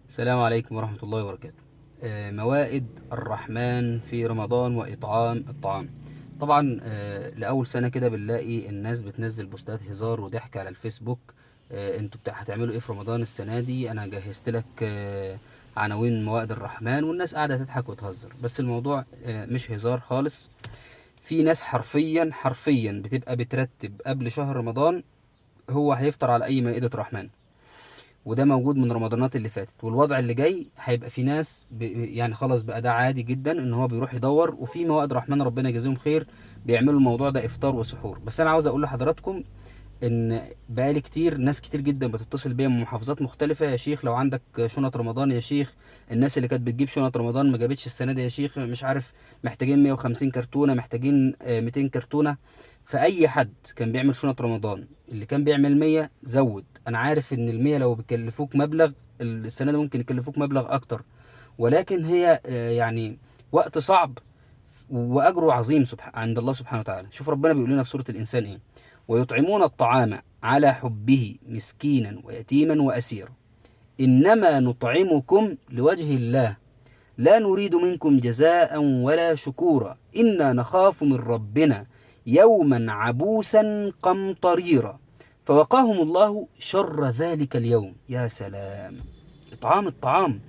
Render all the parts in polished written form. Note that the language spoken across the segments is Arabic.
السلام عليكم ورحمة الله وبركاته. موائد الرحمن في رمضان وإطعام الطعام. طبعا لأول سنة كده بنلاقي الناس بتنزل بوستات هزار وضحك على الفيسبوك. انتوا هتعملوا ايه في رمضان السنة دي؟ انا جهزت لك عناوين موائد الرحمن، والناس قاعدة تضحك وتهزر، بس الموضوع مش هزار خالص. في ناس حرفيا بتبقى بترتب قبل شهر رمضان هو هيفطر على اي مائدة رحمن، وده موجود من رمضانات اللي فاتت. والوضع اللي جاي هيبقى في ناس يعني خلاص بقى ده عادي جدا ان هو بيروح يدور، وفي موائد رحمن ربنا يجازيهم خير بيعملوا الموضوع ده افطار وسحور. بس انا عاوز اقول لحضراتكم ان بقالي كتير ناس كتير جدا بتتصل بيا من محافظات مختلفة: يا شيخ لو عندك شنط رمضان، يا شيخ الناس اللي كانت بتجيب شنط رمضان ما جابتش السنة دي، يا شيخ مش عارف محتاجين 150 كرتونة، محتاجين 200 كرتونة. فأي حد كان بيعمل شنط رمضان اللي كان بيعمل 100 زود. أنا عارف إن ال100 لو بيكلفوك مبلغ، السنة دي ممكن يكلفوك مبلغ أكتر، ولكن هي يعني وقت صعب واجره عظيم عند الله سبحانه وتعالى. شوف ربنا بيقول لنا في سورة الانسان ايه: ويطعمون الطعام على حبه مسكينا ويتيما واسيرا انما نطعمكم لوجه الله لا نريد منكم جزاء ولا شكورا انا نخاف من ربنا يوما عبوسا قمطريرا فوقاهم الله شر ذلك اليوم. يا سلام! إطعام الطعام،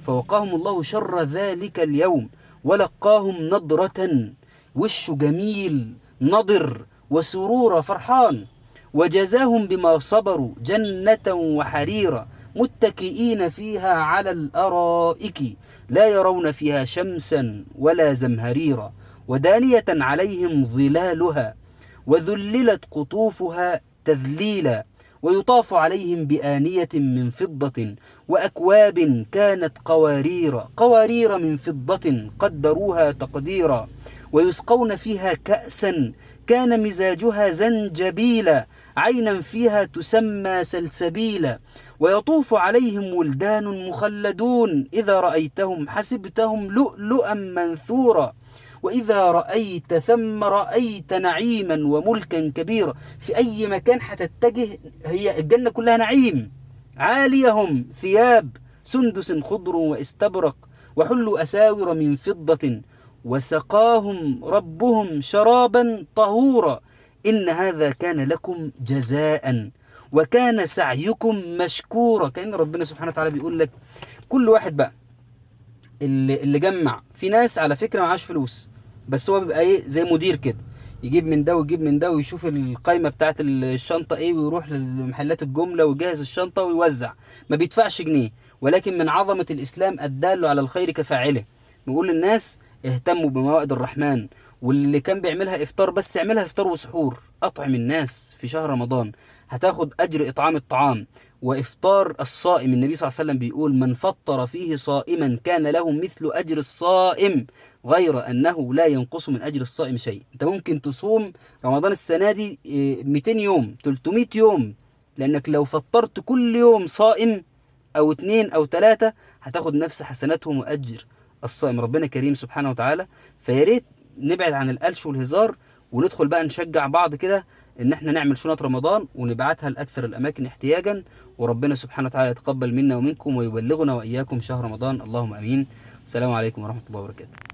فوقاهم الله شر ذلك اليوم ولقاهم نضرة، وش جميل نضر وسرور فرحان، وجزاهم بما صبروا جنة وحريرا متكئين فيها على الأرائك لا يرون فيها شمسا ولا زمهريرا ودانية عليهم ظلالها وذللت قطوفها تذليلا ويطاف عليهم بآنية من فضة وأكواب كانت قوارير من فضة قدروها تقديرا ويسقون فيها كأسا كان مزاجها زنجبيلا عينا فيها تسمى سلسبيلا ويطوف عليهم ولدان مخلدون إذا رأيتهم حسبتهم لؤلؤا منثورا وإذا رأيت ثم رأيت نعيما وملكا كبيرا. في أي مكان هتتجه هي الجنة كلها نعيم. عاليهم ثياب سندس خضر واستبرق وحلوا أساور من فضة وسقاهم ربهم شرابا طهورا إن هذا كان لكم جزاء وكان سعيكم مشكورا. كأن ربنا سبحانه وتعالى بيقول لك كل واحد بقى اللي جمع. في ناس على فكرة معاش فلوس، بس هو بيبقى ايه زي مدير كده، يجيب من ده ويجيب من ده ويشوف القايمة بتاعت الشنطة ايه ويروح لمحلات الجملة ويجهز الشنطة ويوزع، ما بيدفعش جنيه. ولكن من عظمة الإسلام الدال على الخير كفاعله، بيقول للناس اهتموا بموائد الرحمن، واللي كان بيعملها افطار بس يعملها افطار وسحور. اطعم الناس في شهر رمضان هتاخد اجر اطعام الطعام وإفطار الصائم. النبي صلى الله عليه وسلم بيقول: من فطر فيه صائما كان له مثل أجر الصائم غير أنه لا ينقص من أجر الصائم شيء. أنت ممكن تصوم رمضان السنة دي 200 يوم 300 يوم، لأنك لو فطرت كل يوم صائم أو 2 أو 3 هتاخد نفس حسناتهم وأجر الصائم. ربنا كريم سبحانه وتعالى. فياريت نبعد عن القلش والهزار وندخل بقى نشجع بعض كده ان احنا نعمل شنط رمضان ونبعتها لاكثر الاماكن احتياجا. وربنا سبحانه وتعالى يتقبل منا ومنكم ويبلغنا واياكم شهر رمضان، اللهم امين. السلام عليكم ورحمة الله وبركاته.